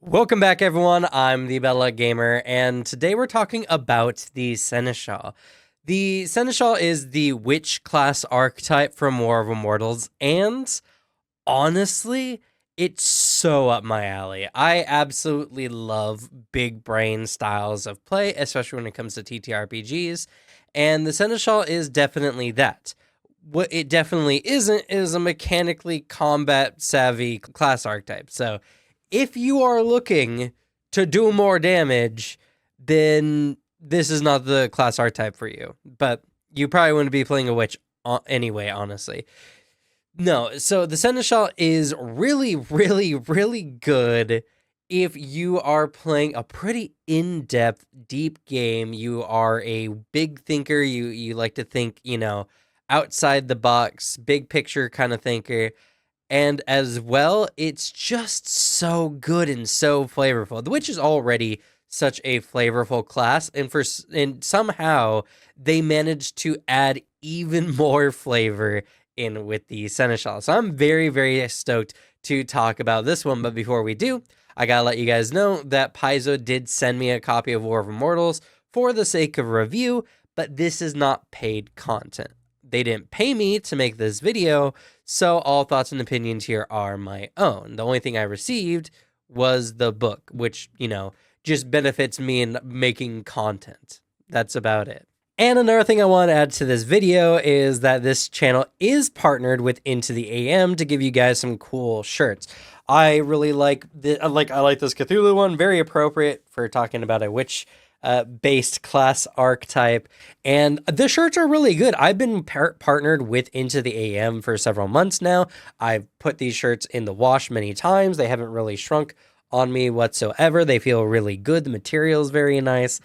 Welcome back, everyone. I'm the Bella Gamer, and today we're talking about the Seneschal. The Seneschal is the witch class archetype from War of Immortals, and honestly, it's so up my alley. I absolutely love big brain styles of play, especially when it comes to TTRPGs, and the Seneschal is definitely that. What it definitely isn't is a mechanically combat savvy class archetype. So, if you are looking to do more damage, then this is not the class archetype for you. But you probably wouldn't be playing a witch anyway, honestly. No, so the Seneschal is really, really, really good if you are playing a pretty in-depth, deep game. You are a big thinker. You like to think, outside the box, big picture kind of thinker. And as well, it's just so good and so flavorful. The witch is already such a flavorful class, and somehow they managed to add even more flavor in with the Seneschal. So I'm very, very stoked to talk about this one. But before we do, I gotta let you guys know that Paizo did send me a copy of War of Immortals for the sake of review, but this is not paid content. They didn't pay me to make this video, so all thoughts and opinions here are my own. The only thing I received was the book, which, just benefits me in making content. That's about it. And another thing I want to add to this video is that this channel is partnered with Into the AM to give you guys some cool shirts. I really like I like this Cthulhu one, very appropriate for talking about a witch based class archetype, and the shirts are really good. I've been partnered with Into the AM for several months now. I've put these shirts in the wash many times. They haven't really shrunk on me whatsoever. They feel really good. The material is very nice.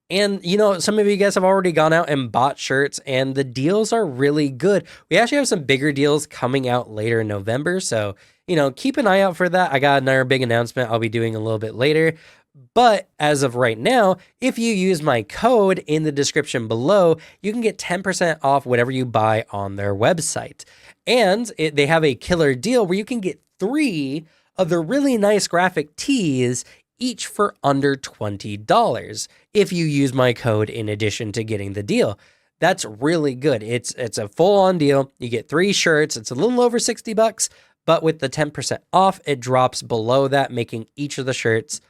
And, some of you guys have already gone out and bought shirts, and the deals are really good. We actually have some bigger deals coming out later in November, so, keep an eye out for that. I got another big announcement I'll be doing a little bit later. But as of right now, if you use my code in the description below, you can get 10% off whatever you buy on their website. And they have a killer deal where you can get 3 of the really nice graphic tees, each for under $20 if you use my code in addition to getting the deal. That's really good. It's a full-on deal. You get 3 shirts. It's a little over $60, but with the 10% off, it drops below that, making each of the shirts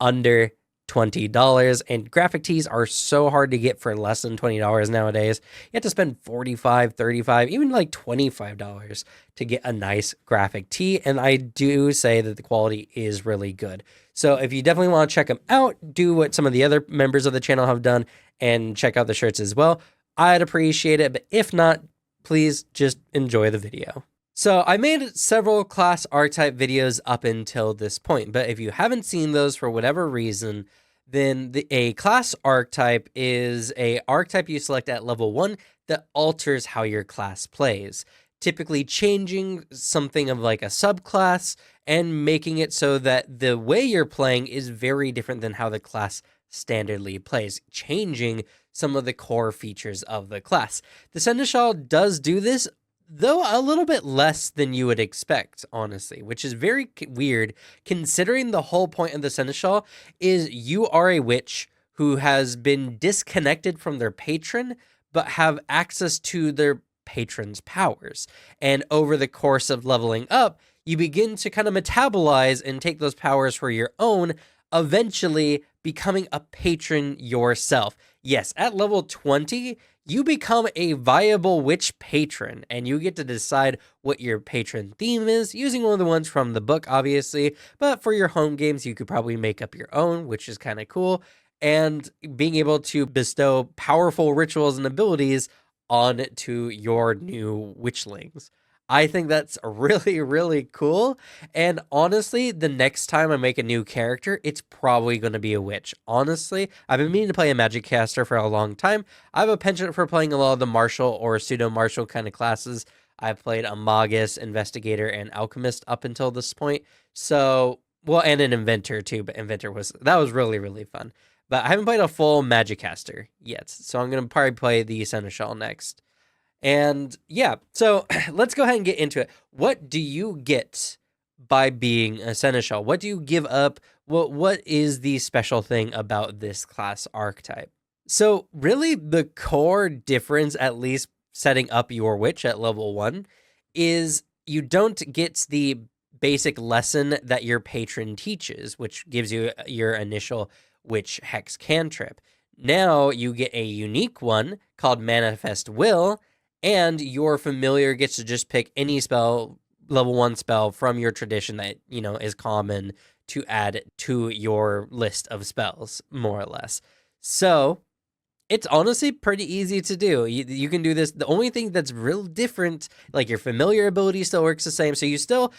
under $20. And graphic tees are so hard to get for less than $20 nowadays. You have to spend $45, $35, even like $25 to get a nice graphic tee. And I do say that the quality is really good. So if you definitely want to check them out, do what some of the other members of the channel have done and check out the shirts as well. I'd appreciate it. But if not, please just enjoy the video. So I made several class archetype videos up until this point, but if you haven't seen those for whatever reason, then a class archetype is a archetype you select at level 1 that alters how your class plays, typically changing something of like a subclass and making it so that the way you're playing is very different than how the class standardly plays, changing some of the core features of the class. The Seneschal does do this, though a little bit less than you would expect, honestly, which is very weird considering the whole point of the Seneschal is you are a witch who has been disconnected from their patron, but have access to their patron's powers. And over the course of leveling up, you begin to kind of metabolize and take those powers for your own, eventually becoming a patron yourself. Yes, at level 20, you become a viable witch patron, and you get to decide what your patron theme is, using one of the ones from the book, obviously, but for your home games, you could probably make up your own, which is kind of cool, and being able to bestow powerful rituals and abilities onto your new witchlings. I think that's really, really cool. And honestly, the next time I make a new character, it's probably going to be a witch. Honestly, I've been meaning to play a magic caster for a long time. I have a penchant for playing a lot of the martial or pseudo-martial kind of classes. I played a magus, investigator, and alchemist up until this point. So, well, and an inventor too, but inventor was really, really fun. But I haven't played a full magic caster yet. So I'm going to probably play the Seneschal next. And yeah, so let's go ahead and get into it. What do you get by being a Seneschal? What do you give up? What is the special thing about this class archetype? So really the core difference, at least setting up your witch at level 1, is you don't get the basic lesson that your patron teaches, which gives you your initial witch hex cantrip. Now you get a unique one called Manifest Will, and your familiar gets to just pick any spell, level 1 spell from your tradition that, is common to add to your list of spells, more or less. So it's honestly pretty easy to do. You can do this. The only thing that's real different, like your familiar ability still works the same. So you still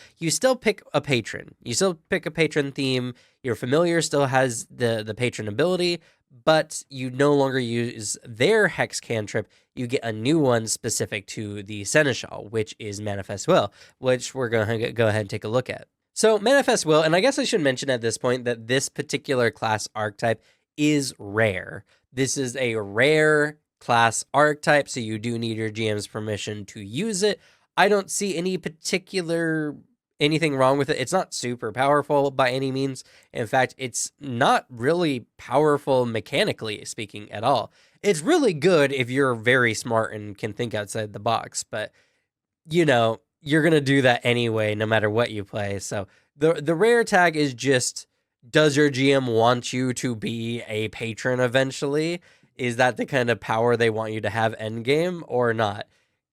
pick a patron. You still pick a patron theme. Your familiar still has the patron ability, but you no longer use their hex cantrip. You get a new one specific to the Seneschal, which is Manifest Will, which we're going to go ahead and take a look at. So Manifest Will, and I guess I should mention at this point that this particular class archetype is rare. This is a rare class archetype, so you do need your GM's permission to use it. I don't see anything wrong with it. It's not super powerful by any means. In fact, it's not really powerful mechanically speaking at all. It's really good if you're very smart and can think outside the box, but you're going to do that anyway, no matter what you play. So the rare tag is just, does your GM want you to be a patron eventually? Is that the kind of power they want you to have endgame or not?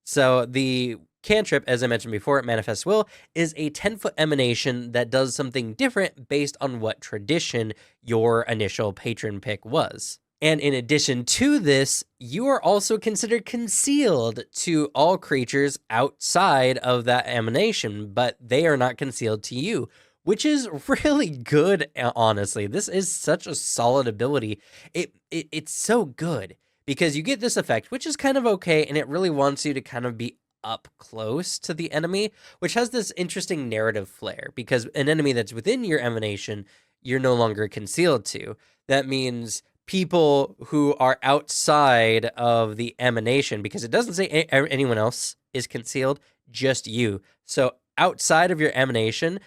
So the cantrip, as I mentioned before, Manifest Will, is a 10-foot emanation that does something different based on what tradition your initial patron pick was. And in addition to this, you are also considered concealed to all creatures outside of that emanation, but they are not concealed to you, which is really good, honestly. This is such a solid ability. It's so good because you get this effect, which is kind of okay, and it really wants you to kind of be up close to the enemy, which has this interesting narrative flair, because an enemy that's within your emanation, you're no longer concealed to. That means people who are outside of the emanation, because it doesn't say anyone else is concealed, just you. So outside of your emanation,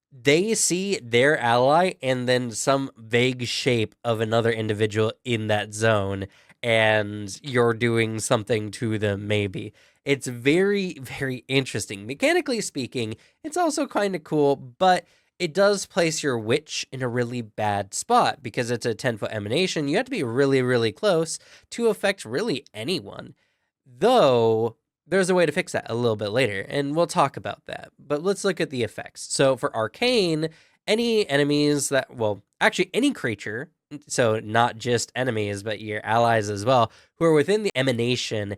they see their ally and then some vague shape of another individual in that zone, and you're doing something to them, maybe. It's very, very interesting. Mechanically speaking, it's also kind of cool, but it does place your witch in a really bad spot because it's a 10-foot emanation. You have to be really, really close to affect really anyone. Though there's a way to fix that a little bit later, and we'll talk about that. But let's look at the effects. So for Arcane, any enemies that, actually any creature, so not just enemies, but your allies as well, who are within the emanation,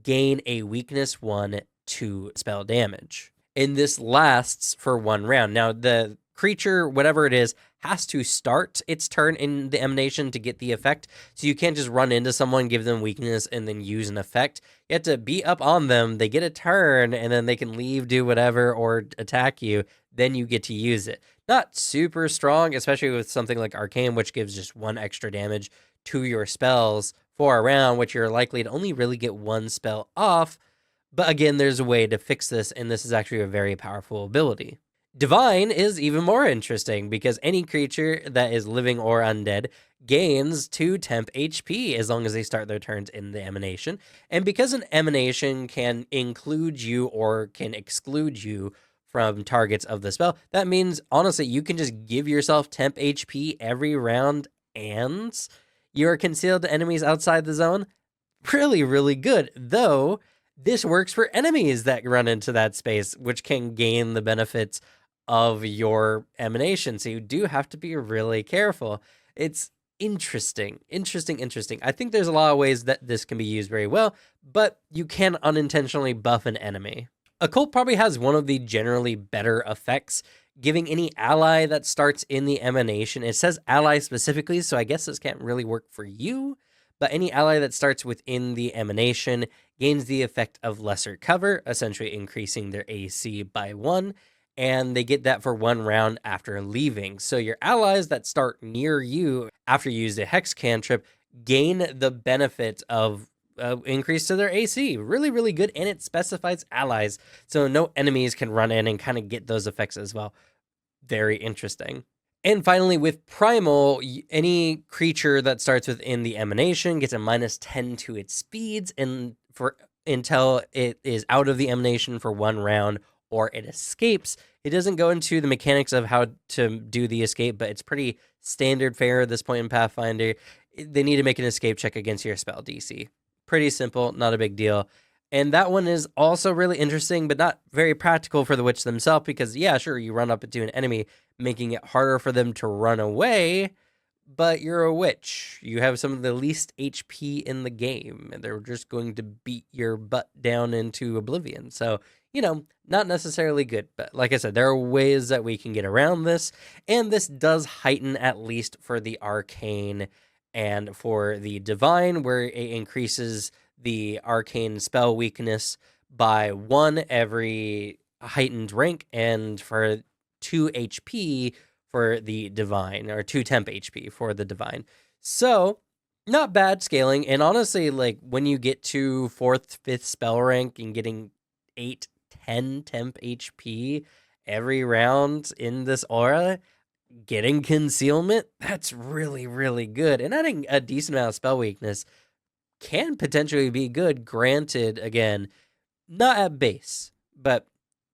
gain a weakness 1 to spell damage. And this lasts for 1 round. Now, the creature, whatever it is, has to start its turn in the emanation to get the effect. So you can't just run into someone, give them weakness, and then use an effect. You have to be up on them, they get a turn, and then they can leave, do whatever, or attack you. Then you get to use it. Not super strong, especially with something like Arcane, which gives just 1 extra damage to your spells for a round, which you're likely to only really get 1 spell off. But again, there's a way to fix this, and this is actually a very powerful ability. Divine is even more interesting because any creature that is living or undead gains 2 temp HP as long as they start their turns in the emanation. And because an emanation can include you or can exclude you from targets of the spell, that means, honestly, you can just give yourself temp HP every round and you're concealed to enemies outside the zone. Really, really good, though. This works for enemies that run into that space, which can gain the benefits of your emanation. So you do have to be really careful. It's interesting. I think there's a lot of ways that this can be used very well, but you can unintentionally buff an enemy. Occult probably has one of the generally better effects, giving any ally that starts in the emanation. It says ally specifically, so I guess this can't really work for you. But any ally that starts within the emanation gains the effect of lesser cover, essentially increasing their AC by 1, and they get that for 1 round after leaving. So your allies that start near you after you use the Hex cantrip gain the benefit of increase to their AC. Really, really good, and it specifies allies, so no enemies can run in and kind of get those effects as well. very interesting. And finally, with Primal, any creature that starts within the emanation gets a -10 to its speeds and for until it is out of the emanation for 1 round or it escapes. It doesn't go into the mechanics of how to do the escape, but it's pretty standard fare at this point in Pathfinder. They need to make an escape check against your spell DC. Pretty simple, not a big deal. And that one is also really interesting, but not very practical for the witch themselves because, yeah, sure, you run up into an enemy, making it harder for them to run away, but you're a witch. You have some of the least HP in the game, and they're just going to beat your butt down into oblivion. So, not necessarily good, but like I said, there are ways that we can get around this, and this does heighten at least for the arcane and for the divine, where it increases the arcane spell weakness by 1 every heightened rank, and for 2 HP for the divine, or 2 temp HP for the divine. So, not bad scaling. And honestly, like when you get to 4th, 5th spell rank and getting 8, 10 temp HP every round in this aura, getting concealment, that's really, really good. And adding a decent amount of spell weakness can potentially be good. Granted, again, not at base, but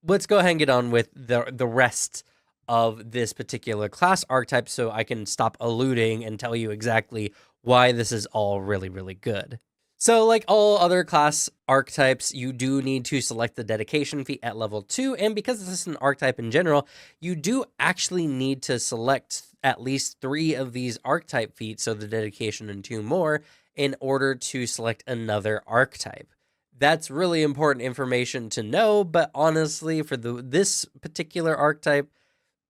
let's go ahead and get on with the rest of this particular class archetype so I can stop alluding and tell you exactly why this is all really, really good. So like all other class archetypes, you do need to select the dedication feat at level 2, and because this is an archetype in general, you do actually need to select at least 3 of these archetype feats, so the dedication and 2 more, in order to select another archetype. That's really important information to know, but honestly, for this particular archetype,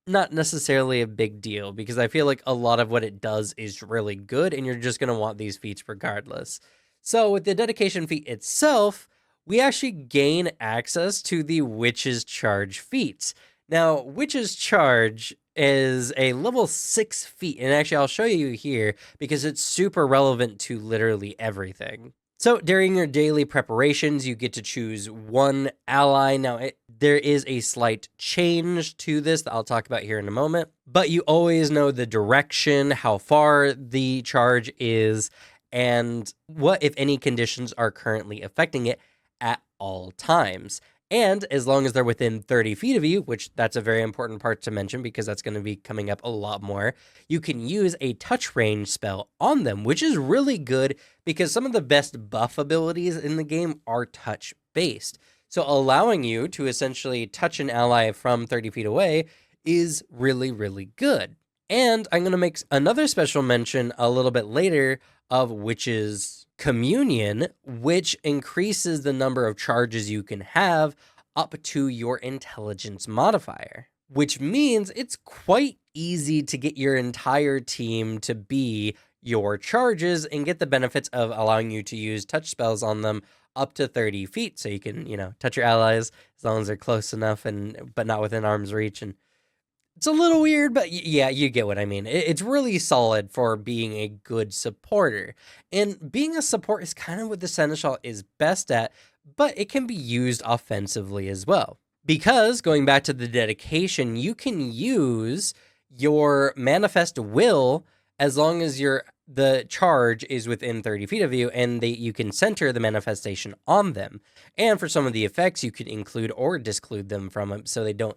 not necessarily a big deal, because I feel like a lot of what it does is really good, and you're just going to want these feats regardless. So with the dedication feat itself, we actually gain access to the Witch's Charge feat. Now, Witch's Charge is a level 6 feat, and actually I'll show you here because it's super relevant to literally everything. So during your daily preparations, you get to choose 1 ally. Now, there is a slight change to this that I'll talk about here in a moment, but you always know the direction, how far the charge is, and what, if any, conditions are currently affecting it at all times. And as long as they're within 30 feet of you, which that's a very important part to mention because that's going to be coming up a lot more, you can use a touch range spell on them, which is really good because some of the best buff abilities in the game are touch based. So allowing you to essentially touch an ally from 30 feet away is really, really good. And I'm going to make another special mention a little bit later of Witch's Communion, which increases the number of charges you can have up to your intelligence modifier, which means it's quite easy to get your entire team to be your charges and get the benefits of allowing you to use touch spells on them up to 30 feet. So you can, touch your allies as long as they're close enough but not within arm's reach. And it's a little weird, but yeah, you get what I mean. It's really solid for being a good supporter. And being a support is kind of what the Seneschal is best at, but it can be used offensively as well. Because, going back to the dedication, you can use your manifest will as long as the charge is within 30 feet of you, and you can center the manifestation on them. And for some of the effects, you can include or disclude them from them so they don't,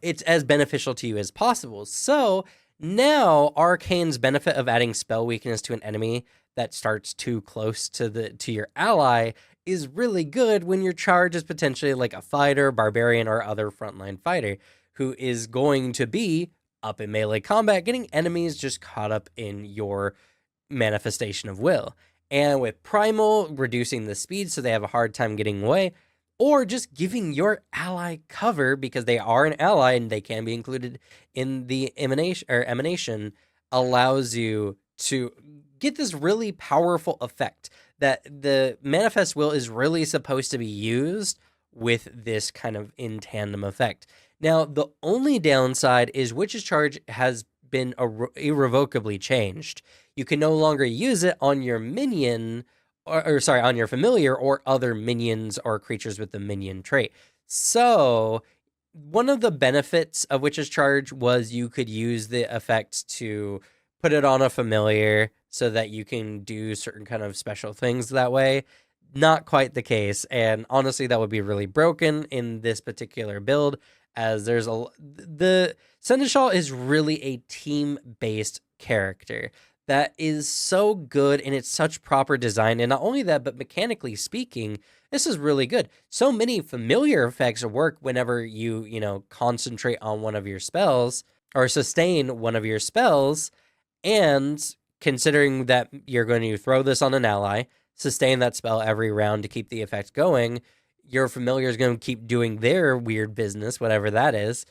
it's as beneficial to you as possible. So now Arcane's benefit of adding spell weakness to an enemy that starts too close to your ally is really good when your charge is potentially like a fighter, barbarian, or other frontline fighter who is going to be up in melee combat, getting enemies just caught up in your manifestation of will. And with Primal, reducing the speed so they have a hard time getting away, or just giving your ally cover because they are an ally and they can be included in the emanation, allows you to get this really powerful effect that the manifest will is really supposed to be used with this kind of in tandem effect. Now, the only downside is Witch's Charge has been irrevocably changed. You can no longer use it on your minion, on your familiar or other minions or creatures with the minion trait. So one of the benefits of Witch's Charge was you could use the effect to put it on a familiar so that you can do certain kind of special things that way. Not quite the case, and honestly, that would be really broken in this particular build, as the Seneschal is really a team-based character that is so good, and it's such proper design, and not only that, but mechanically speaking, this is really good. So many familiar effects work whenever you concentrate on one of your spells or sustain one of your spells, and considering that you're going to throw this on an ally, sustain that spell every round to keep the effect going, your familiar is going to keep doing their weird business, whatever that is.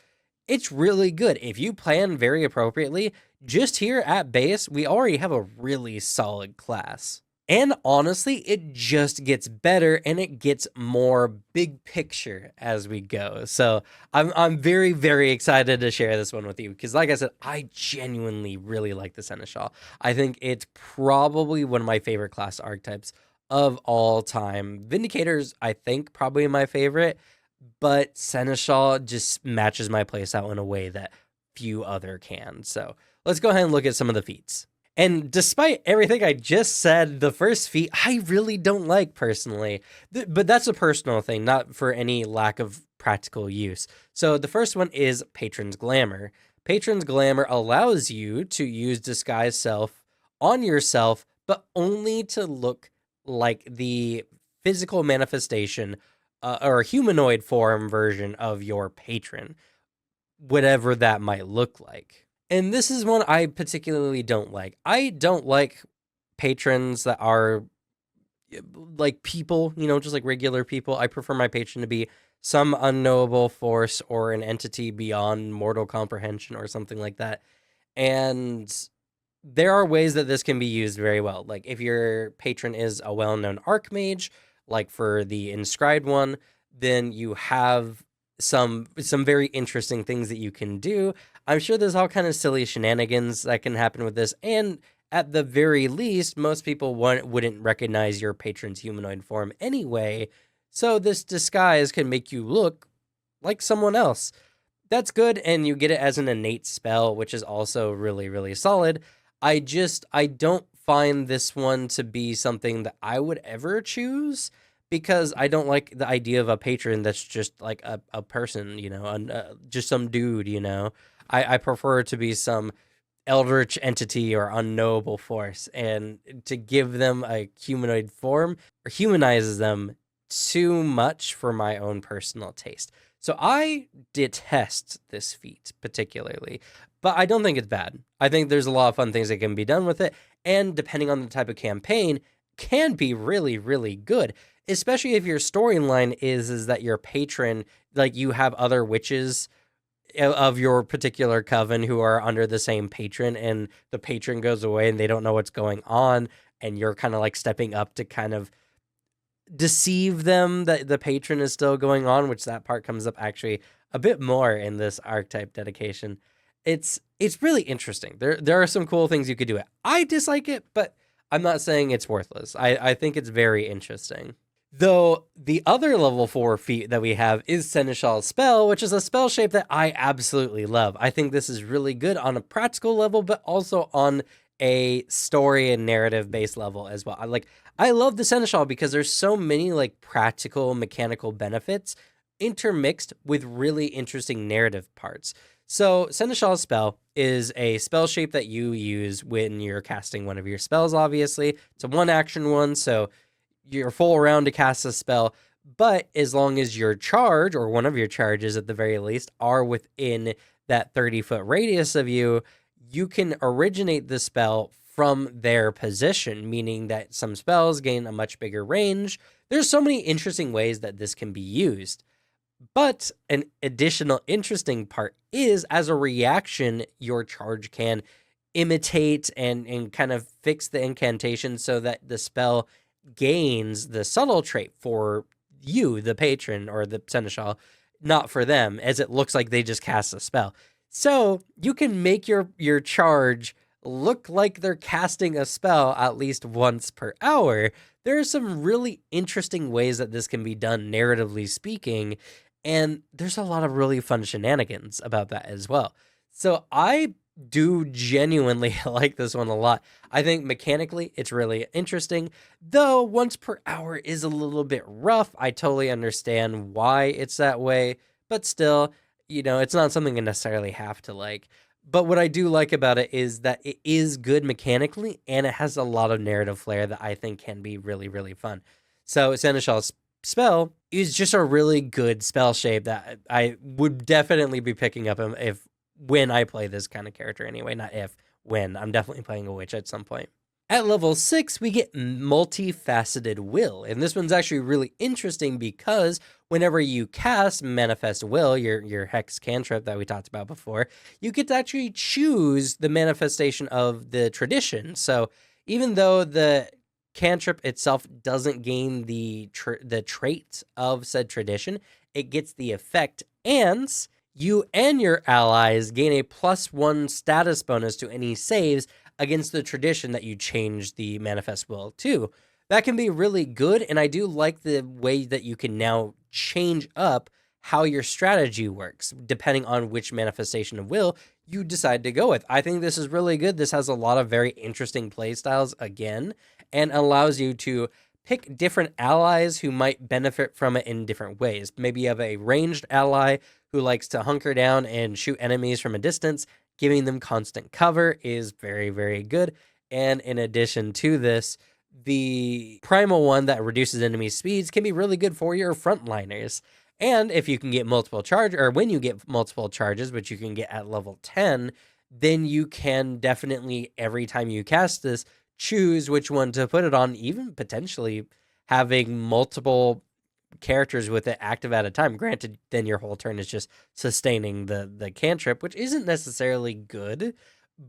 It's really good. If you plan very appropriately, just here at base, we already have a really solid class. And honestly, it just gets better and it gets more big picture as we go. So I'm very, very excited to share this one with you because, like I said, I genuinely really like the Seneschal. I think it's probably one of my favorite class archetypes of all time. Vindicator's, I think, probably my favorite, but Seneschal just matches my playstyle in a way that few other can. So let's go ahead and look at some of the feats. And despite everything I just said, the first feat I really don't like personally, but that's a personal thing, not for any lack of practical use. So the first one is Patron's Glamour. Patron's Glamour allows you to use Disguise Self on yourself, but only to look like the physical manifestation or humanoid form version of your patron, whatever that might look like. And this is one I particularly don't like. I don't like patrons that are like people, just like regular people. I prefer my patron to be some unknowable force or an entity beyond mortal comprehension or something like that. And there are ways that this can be used very well. Like if your patron is a well-known archmage, like for the inscribed one, then you have some very interesting things that you can do. I'm sure there's all kind of silly shenanigans that can happen with this, and at the very least, most people wouldn't recognize your patron's humanoid form anyway, so this disguise can make you look like someone else. That's good, and you get it as an innate spell, which is also really, really solid. I don't find this one to be something that I would ever choose, because I don't like the idea of a patron that's just like a person, just some dude, I prefer it to be some eldritch entity or unknowable force, and to give them a humanoid form or humanizes them too much for my own personal taste. So I detest this feat particularly, but I don't think it's bad. I think there's a lot of fun things that can be done with it, and depending on the type of campaign, can be really, really good. Especially if your storyline is that your patron, like you have other witches of your particular coven who are under the same patron, and the patron goes away and they don't know what's going on, and you're kind of like stepping up to kind of deceive them that the patron is still going on, which that part comes up actually a bit more in this archetype dedication. It's really interesting. There are some cool things you could do it. I dislike it, but I'm not saying it's worthless. I think it's very interesting. Though the other level 4 feat that we have is Seneschal's Spell, which is a spell shape that I absolutely love. I think this is really good on a practical level, but also on a story and narrative based level as well. I love the Seneschal because there's so many like practical mechanical benefits intermixed with really interesting narrative parts. So Seneschal's Spell is a spell shape that you use when you're casting one of your spells, obviously. It's a one action one, so you're full round to cast a spell, but as long as your charge, or one of your charges at the very least, are within that 30-foot radius of you, you can originate the spell from their position, meaning that some spells gain a much bigger range. There's so many interesting ways that this can be used. But an additional interesting part is, as a reaction, your charge can imitate and kind of fix the incantation so that the spell gains the subtle trait for you, the patron or the Seneschal, not for them, as it looks like they just cast a spell. So you can make your charge look like they're casting a spell at least once per hour. There are some really interesting ways that this can be done, narratively speaking, And there's a lot of really fun shenanigans about that as well. So I do genuinely like this one a lot. I think mechanically it's really interesting, though once per hour is a little bit rough. I totally understand why it's that way, but still, it's not something I necessarily have to like. But what I do like about it is that it is good mechanically and it has a lot of narrative flair that I think can be really, really fun. So Seneschal's spell is just a really good spell shape that I would definitely be picking up if when I play this kind of character anyway, not if, when. I'm definitely playing a witch at some point. At level 6, we get Multifaceted Will, and this one's actually really interesting because whenever you cast Manifest Will, your hex cantrip that we talked about before, you get to actually choose the manifestation of the tradition. So even though the cantrip itself doesn't gain the trait of said tradition, it gets the effect, and you and your allies gain a +1 status bonus to any saves against the tradition that you change the manifest will to. That can be really good, and I do like the way that you can now change up how your strategy works, depending on which manifestation of will you decide to go with. I think this is really good. This has a lot of very interesting play styles again, and allows you to pick different allies who might benefit from it in different ways. Maybe you have a ranged ally who likes to hunker down and shoot enemies from a distance. Giving them constant cover is very, very good. And in addition to this, the primal one that reduces enemy speeds can be really good for your frontliners. And if you can get multiple charge, or when you get multiple charges, which you can get at level 10, then you can definitely, every time you cast this, choose which one to put it on, even potentially having multiple characters with it active at a time. Granted, then your whole turn is just sustaining the cantrip, which isn't necessarily good,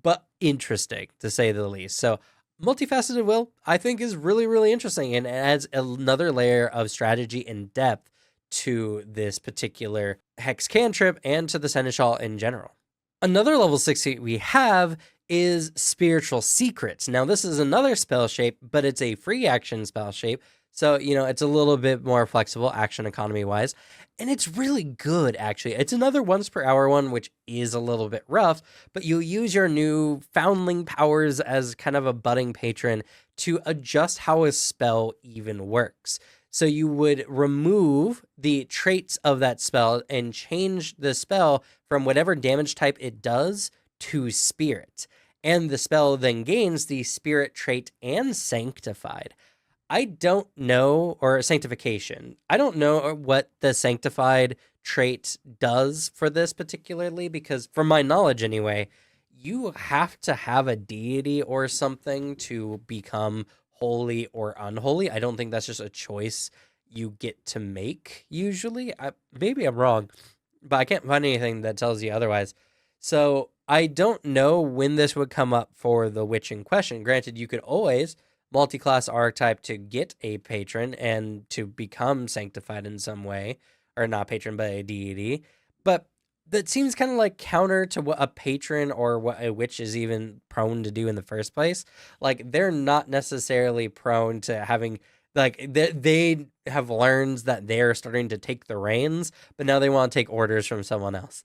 but interesting to say the least. So Multifaceted Will, I think, is really, really interesting and adds another layer of strategy and depth to this particular hex cantrip and to the Seneschal in general. Another level 60 we have is Spiritual Secrets. Now, this is another spell shape, but it's a free action spell shape. So, it's a little bit more flexible action economy wise. And it's really good, actually. It's another once per hour one, which is a little bit rough, but you use your new foundling powers as kind of a budding patron to adjust how a spell even works. So you would remove the traits of that spell and change the spell from whatever damage type it does to spirit. And the spell then gains the spirit trait and sanctified. I don't know, or sanctification. I don't know what the sanctified trait does for this particularly, because from my knowledge anyway, you have to have a deity or something to become holy or unholy. I don't think that's just a choice you get to make usually. Maybe I'm wrong, but I can't find anything that tells you otherwise. So I don't know when this would come up for the witch in question. Granted, you could always multi-class archetype to get a patron and to become sanctified in some way, or not patron, but a deity. But that seems kind of like counter to what a patron or what a witch is even prone to do in the first place. Like, they're not necessarily prone to having, like, they have learned that they're starting to take the reins, but now they want to take orders from someone else.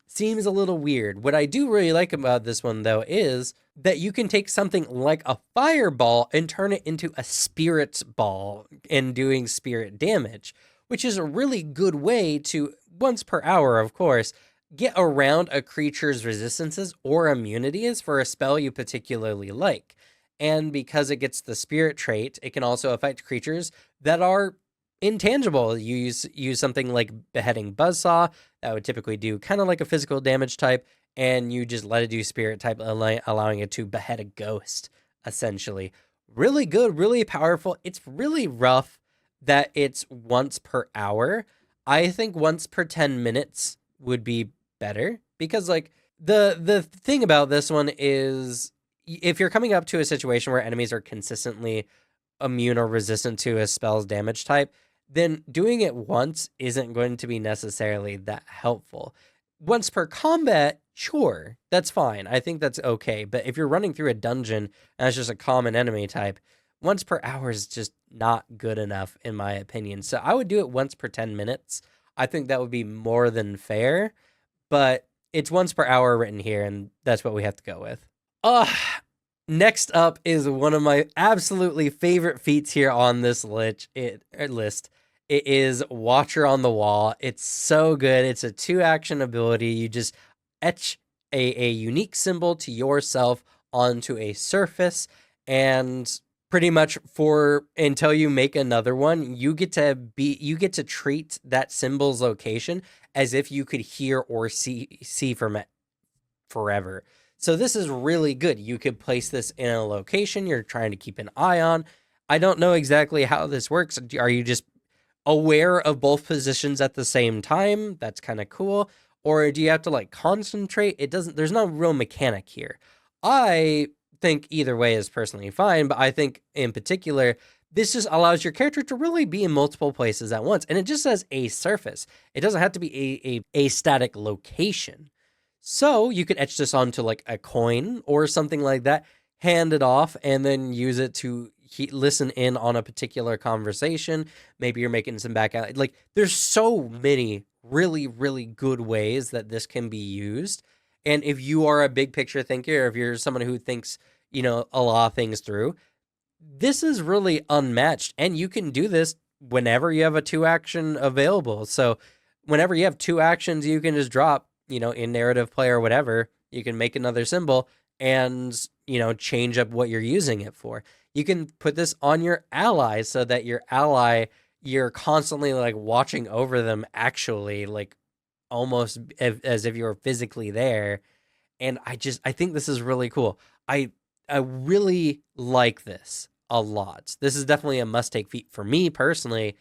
Seems a little weird. What I do really like about this one, though, is that you can take something like a fireball and turn it into a spirit ball and doing spirit damage, which is a really good way to, once per hour, of course, get around a creature's resistances or immunities for a spell you particularly like. And because it gets the spirit trait, it can also affect creatures that are intangible. You use something like Beheading Buzzsaw that would typically do kind of like a physical damage type, and you just let it do spirit type, allowing it to behead a ghost, essentially. Really good, really powerful. It's really rough that it's once per hour. I think once per 10 minutes would be better, because like the thing about this one is if you're coming up to a situation where enemies are consistently immune or resistant to a spell's damage type, then doing it once isn't going to be necessarily that helpful. Once per combat, sure, that's fine. I think that's okay. But if you're running through a dungeon and it's just a common enemy type, once per hour is just not good enough, in my opinion. So I would do it once per 10 minutes. I think that would be more than fair, but it's once per hour written here, and that's what we have to go with. Next up is one of my absolutely favorite feats here on this list. It is Watcher on the Wall. It's so good. It's a 2-action ability. You just etch a unique symbol to yourself onto a surface, and pretty much for until you make another one, you get to treat that symbol's location as if you could hear or see from it forever. So this is really good. You could place this in a location you're trying to keep an eye on. I don't know exactly how this works. Are you just aware of both positions at the same time? That's kind of cool. Or do you have to like concentrate? There's no real mechanic here. I think either way is personally fine, but I think in particular, this just allows your character to really be in multiple places at once. And it just says a surface. It doesn't have to be a static location. So you could etch this onto like a coin or something like that, hand it off, and then use it to listen in on a particular conversation. Maybe you're making some back out. Like there's so many really, really good ways that this can be used. And if you are a big picture thinker, or if you're someone who thinks, a lot of things through, this is really unmatched. And you can do this whenever you have a 2-action available. So whenever you have 2 actions, you can just drop, in narrative play or whatever, you can make another symbol and, change up what you're using it for. You can put this on your ally so that your ally, you're constantly like watching over them, actually, like almost as if you were physically there. And I think this is really cool. I really like this a lot. This is definitely a must-take feat for me personally,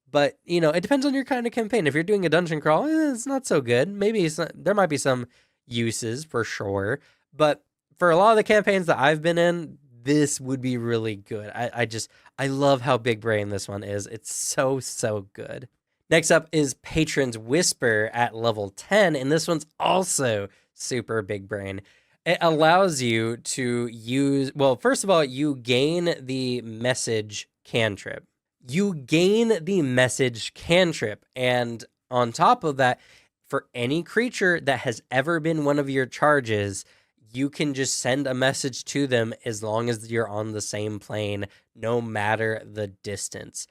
but, it depends on your kind of campaign. If you're doing a dungeon crawl, it's not so good. Maybe there might be some uses for sure, but for a lot of the campaigns that I've been in, this would be really good. I love how big brain this one is. It's so, so good. Next up is Patron's Whisper at level 10, and this one's also super big brain. It allows you to use, well, first of all, you gain the message cantrip. And on top of that, for any creature that has ever been one of your charges, you can just send a message to them as long as you're on the same plane, no matter the distance.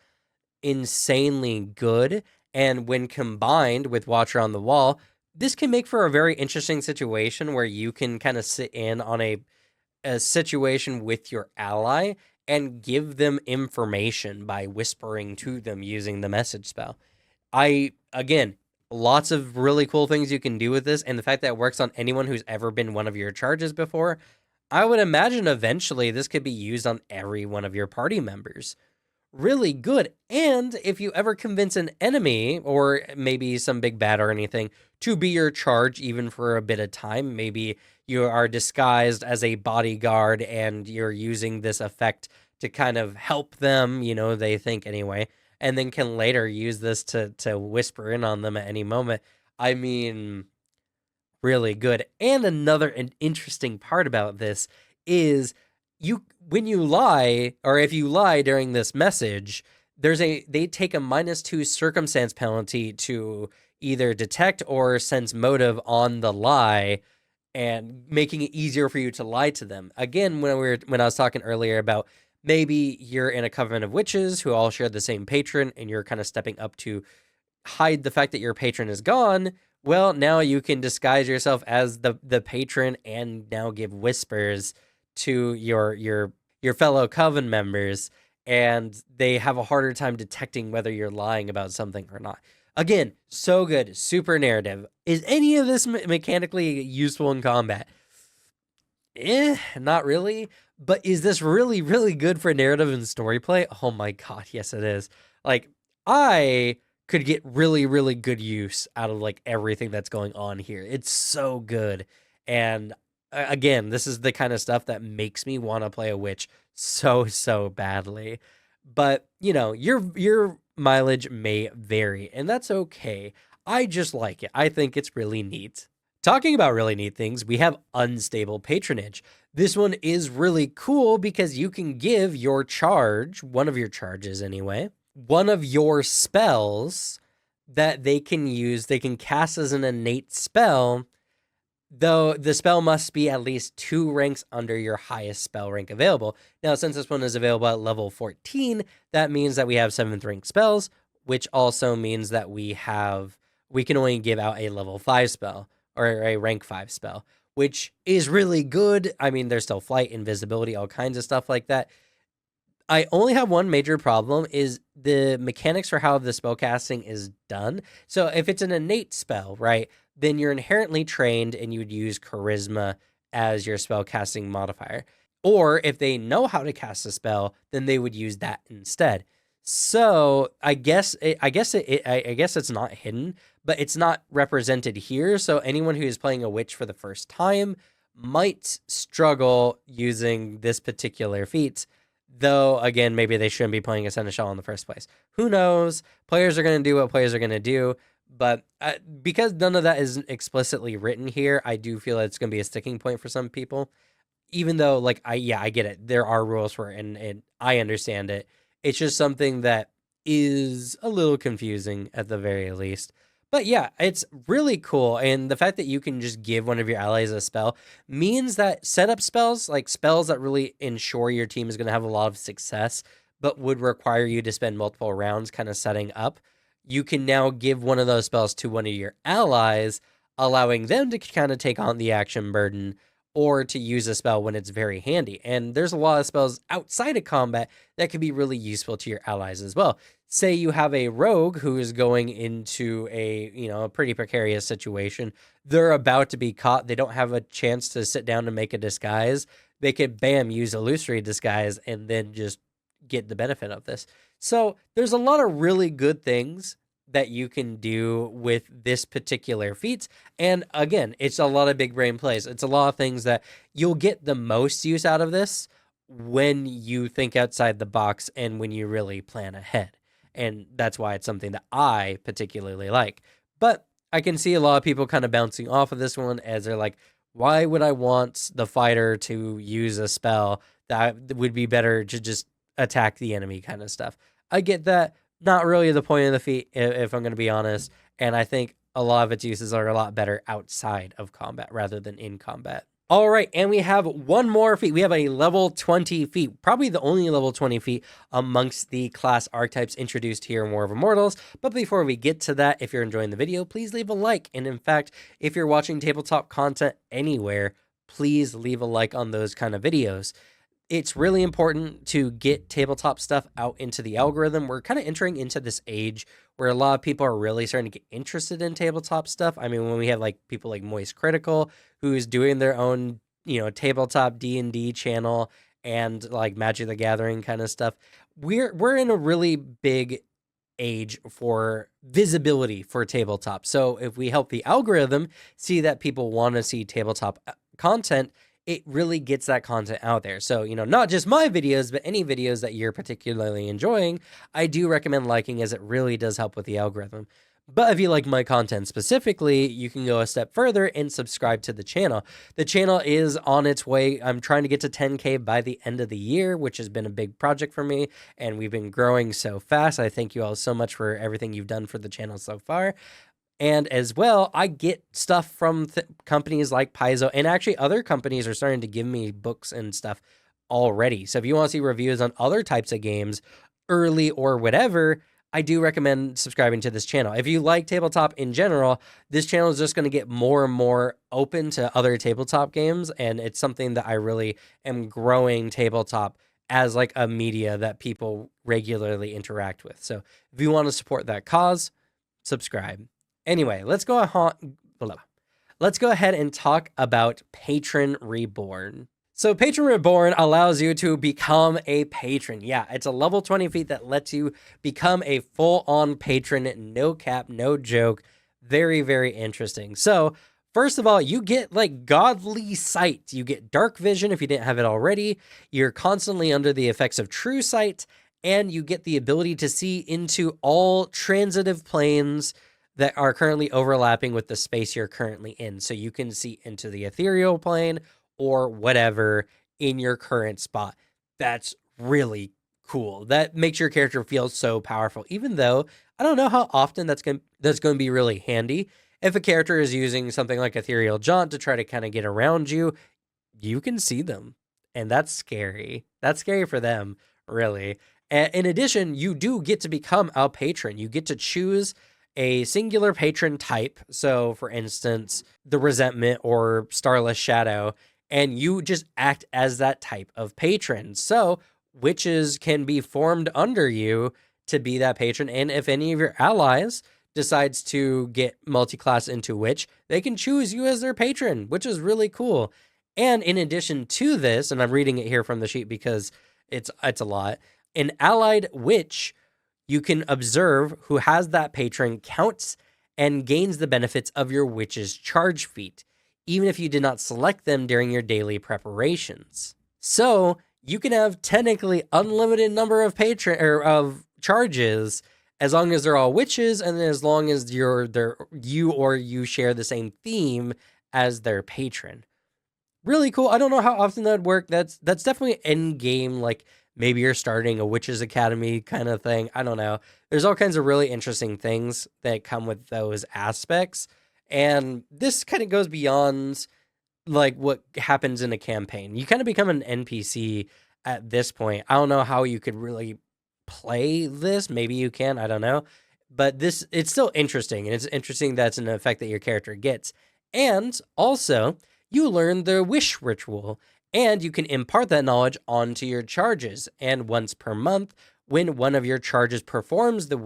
Insanely good. And when combined with Watcher on the Wall, this can make for a very interesting situation where you can kind of sit in on a situation with your ally and give them information by whispering to them using the message spell. Again, lots of really cool things you can do with this, and the fact that it works on anyone who's ever been one of your charges before, I would imagine eventually this could be used on every one of your party members. Really good. And if you ever convince an enemy, or maybe some big bad or anything, to be your charge even for a bit of time, maybe you are disguised as a bodyguard and you're using this effect to kind of help them, they think anyway, and then can later use this to whisper in on them at any moment. I mean, really good. And another interesting part about this is when you lie, or if you lie during this message, they take a -2 circumstance penalty to either detect or sense motive on the lie, and making it easier for you to lie to them. Again, when I was talking earlier about maybe you're in a coven of witches who all share the same patron, and you're kind of stepping up to hide the fact that your patron is gone. Well, now you can disguise yourself as the patron and now give whispers to your fellow coven members, and they have a harder time detecting whether you're lying about something or not. Again, so good, super narrative. Is any of this mechanically useful in combat? Not really. But is this really, really good for narrative and story play? Oh my god, yes it is. Like, I could get really, really good use out of like everything that's going on here. It's so good. And again, this is the kind of stuff that makes me want to play a witch so, so badly. But, your mileage may vary, and that's okay. I just like it. I think it's really neat. Talking about really neat things, we have unstable patronage. This one is really cool because you can give your charge, one of your charges anyway, one of your spells that they can use, they can cast as an innate spell, though the spell must be at least 2 ranks under your highest spell rank available. Now, since this one is available at level 14, that means that we have 7th rank spells, which also means that we can only give out a level 5 spell or a rank 5 spell, which is really good. I mean, there's still flight, invisibility, all kinds of stuff like that. I only have one major problem is the mechanics for how the spellcasting is done. So if it's an innate spell, right, then you're inherently trained and you would use charisma as your spellcasting modifier. Or if they know how to cast a spell, then they would use that instead. So I guess it's not hidden, but it's not represented here. So anyone who is playing a witch for the first time might struggle using this particular feat. Though, again, maybe they shouldn't be playing a Seneschal in the first place. Who knows? Players are going to do what players are going to do. But because none of that is explicitly written here, I do feel it's going to be a sticking point for some people. Even though, like, I get it. There are rules for it, and I understand it. It's just something that is a little confusing at the very least. But yeah, it's really cool. And the fact that you can just give one of your allies a spell means that setup spells, like spells that really ensure your team is going to have a lot of success, but would require you to spend multiple rounds kind of setting up, you can now give one of those spells to one of your allies, allowing them to kind of take on the action burden or to use a spell when it's very handy. And there's a lot of spells outside of combat that can be really useful to your allies as well. Say you have a rogue who is going into a pretty precarious situation. They're about to be caught. They don't have a chance to sit down and make a disguise. They could use illusory disguise and then just get the benefit of this. So there's a lot of really good things that you can do with this particular feat. And again, it's a lot of big brain plays. It's a lot of things that you'll get the most use out of this when you think outside the box and when you really plan ahead. And that's why it's something that I particularly like. But I can see a lot of people kind of bouncing off of this one as they're like, why would I want the fighter to use a spell that would be better to just attack the enemy kind of stuff? I get that. Not really the point of the feat, if I'm going to be honest. And I think a lot of its uses are a lot better outside of combat rather than in combat. All right, and we have one more feat. We have a level 20 feat, probably the only level 20 feat amongst the class archetypes introduced here in War of Immortals. But before we get to that, if you're enjoying the video, please leave a like. And in fact, if you're watching tabletop content anywhere, please leave a like on those kind of videos. It's really important to get tabletop stuff out into the algorithm. We're kind of entering into this age where a lot of people are really starting to get interested in tabletop stuff. I mean, when we have like people like Moist Critical, who's doing their own, tabletop D&D channel and like Magic the Gathering kind of stuff, we're in a really big age for visibility for tabletop. So if we help the algorithm see that people want to see tabletop content, it really gets that content out there. So, not just my videos, but any videos that you're particularly enjoying, I do recommend liking, as it really does help with the algorithm. But if you like my content specifically, you can go a step further and subscribe to the channel. The channel is on its way. I'm trying to get to 10K by the end of the year, which has been a big project for me, and we've been growing so fast. I thank you all so much for everything you've done for the channel so far. And as well, I get stuff from companies like Paizo, and actually other companies are starting to give me books and stuff already. So if you want to see reviews on other types of games early or whatever, I do recommend subscribing to this channel. If you like tabletop in general, this channel is just going to get more and more open to other tabletop games. And it's something that I really am growing tabletop as like a media that people regularly interact with. So if you want to support that cause, subscribe. Anyway, let's go ahead and talk about Patron Reborn. So Patron Reborn allows you to become a patron. Yeah, it's a level 20 feat that lets you become a full-on patron. No cap, no joke. Very, very interesting. So first of all, you get like godly sight. You get dark vision if you didn't have it already. You're constantly under the effects of true sight, and you get the ability to see into all transitive planes that are currently overlapping with the space you're currently in. So you can see into the ethereal plane or whatever in your current spot. That's really cool. That makes your character feel so powerful, even though I don't know how often that's going to be really handy. If a character is using something like Ethereal Jaunt to try to kind of get around you, you can see them. And that's scary. That's scary for them, really. In addition, you do get to become a patron. You get to choose a singular patron type. So, for instance, the Resentment or Starless Shadow, and you just act as that type of patron. So, witches can be formed under you to be that patron. And if any of your allies decides to get multi-class into witch, they can choose you as their patron, which is really cool. And in addition to this, and I'm reading it here from the sheet because it's a lot, an allied witch you can observe who has that patron counts and gains the benefits of your witch's charge feat, even if you did not select them during your daily preparations. So you can have technically unlimited number of patron or of charges as long as they're all witches, and as long as you share the same theme as their patron. Really cool. I don't know how often that would work. That's definitely end game. Like maybe you're starting a witches academy kind of thing. I don't know. There's all kinds of really interesting things that come with those aspects, and this kind of goes beyond like what happens in a campaign. You kind of become an NPC at this point. I don't know how you could really play this. Maybe you can. I don't know. But it's still interesting, and it's interesting that's an effect that your character gets. And also, you learn the wish ritual, and you can impart that knowledge onto your charges. And once per month, when one of your charges performs the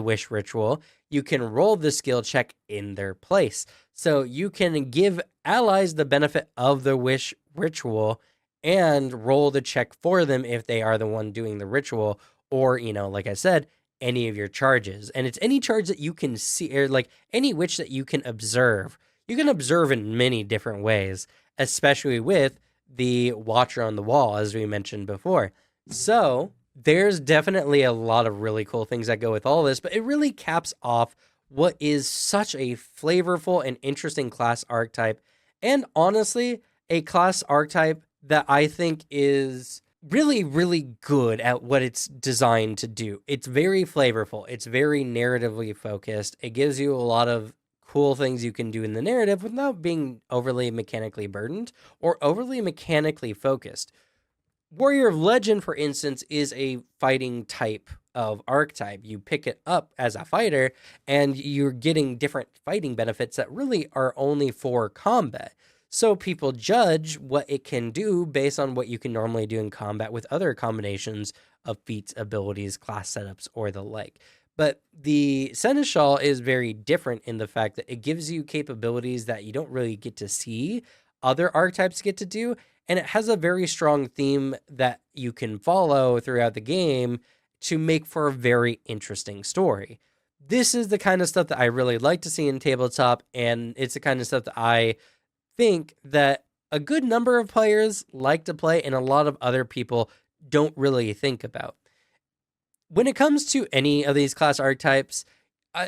wish ritual, you can roll the skill check in their place. So you can give allies the benefit of the wish ritual and roll the check for them if they are the one doing the ritual, or, like I said, any of your charges. And it's any charge that you can see, or like any witch that you can observe. You can observe in many different ways, especially with the Watcher on the Wall, as we mentioned before. So there's definitely a lot of really cool things that go with all this, but it really caps off what is such a flavorful and interesting class archetype. And honestly, a class archetype that I think is really, really good at what it's designed to do. It's very flavorful. It's very narratively focused. It gives you a lot of cool things you can do in the narrative without being overly mechanically burdened or overly mechanically focused. Warrior of Legend, for instance, is a fighting type of archetype. You pick it up as a fighter, and you're getting different fighting benefits that really are only for combat. So people judge what it can do based on what you can normally do in combat with other combinations of feats, abilities, class setups, or the like. But the Seneschal is very different in the fact that it gives you capabilities that you don't really get to see other archetypes get to do. And it has a very strong theme that you can follow throughout the game to make for a very interesting story. This is the kind of stuff that I really like to see in tabletop, and it's the kind of stuff that I think that a good number of players like to play and a lot of other people don't really think about. When it comes to any of these class archetypes,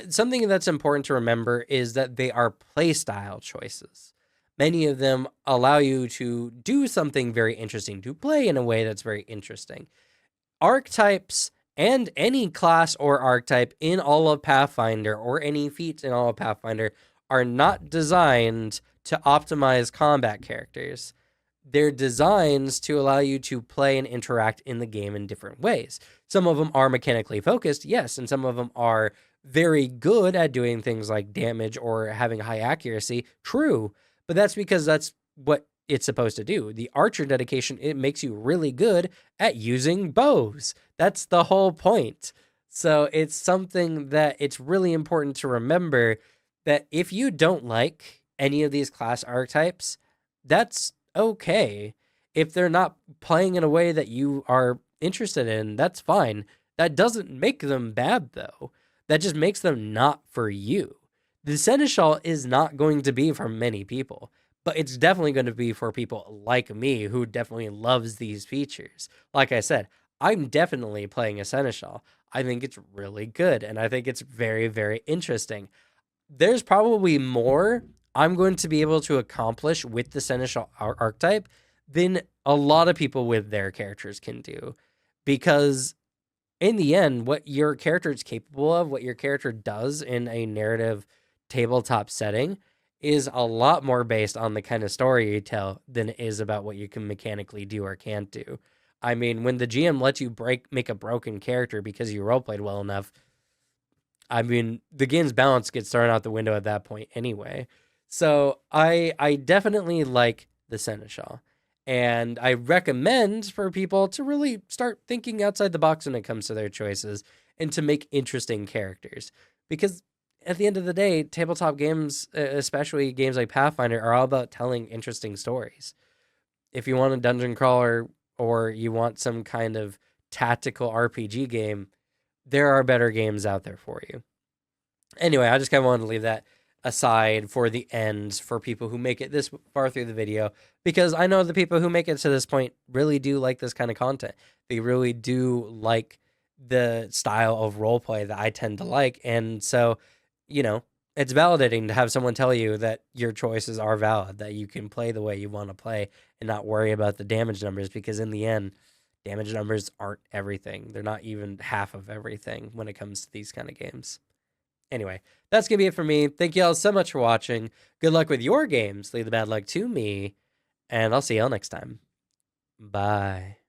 something that's important to remember is that they are playstyle choices. Many of them allow you to do something very interesting, to play in a way that's very interesting. Archetypes and any class or archetype in all of Pathfinder or any feats in all of Pathfinder are not designed to optimize combat characters. They're designed to allow you to play and interact in the game in different ways. Some of them are mechanically focused, yes, and some of them are very good at doing things like damage or having high accuracy, true, but that's because that's what it's supposed to do. The archer dedication, it makes you really good at using bows. That's the whole point. So it's something that it's really important to remember that if you don't like any of these class archetypes, that's okay. If they're not playing in a way that you are interested in, that's fine. That doesn't make them bad, though. That just makes them not for you. The Seneschal is not going to be for many people, but it's definitely going to be for people like me who definitely loves these features. Like I said, I'm definitely playing a Seneschal. I think it's really good, and I think it's very, very interesting. There's probably more I'm going to be able to accomplish with the Seneschal archetype than a lot of people with their characters can do, because in the end, what your character is capable of, what your character does in a narrative tabletop setting, is a lot more based on the kind of story you tell than it is about what you can mechanically do or can't do. I mean, when the GM lets you make a broken character because you roleplayed well enough, I mean, the game's balance gets thrown out the window at that point anyway. So I definitely like the Seneschal. And I recommend for people to really start thinking outside the box when it comes to their choices and to make interesting characters. Because at the end of the day, tabletop games, especially games like Pathfinder, are all about telling interesting stories. If you want a dungeon crawler or you want some kind of tactical RPG game, there are better games out there for you. Anyway, I just kind of wanted to leave that aside for the ends for people who make it this far through the video, because I know the people who make it to this point really do like this kind of content. They really do like the style of roleplay that I tend to like. And so, you know, it's validating to have someone tell you that your choices are valid, that you can play the way you want to play and not worry about the damage numbers, because in the end, damage numbers aren't everything. They're not even half of everything when it comes to these kind of games. Anyway, that's going to be it for me. Thank you all so much for watching. Good luck with your games. Leave the bad luck to me. And I'll see y'all next time. Bye.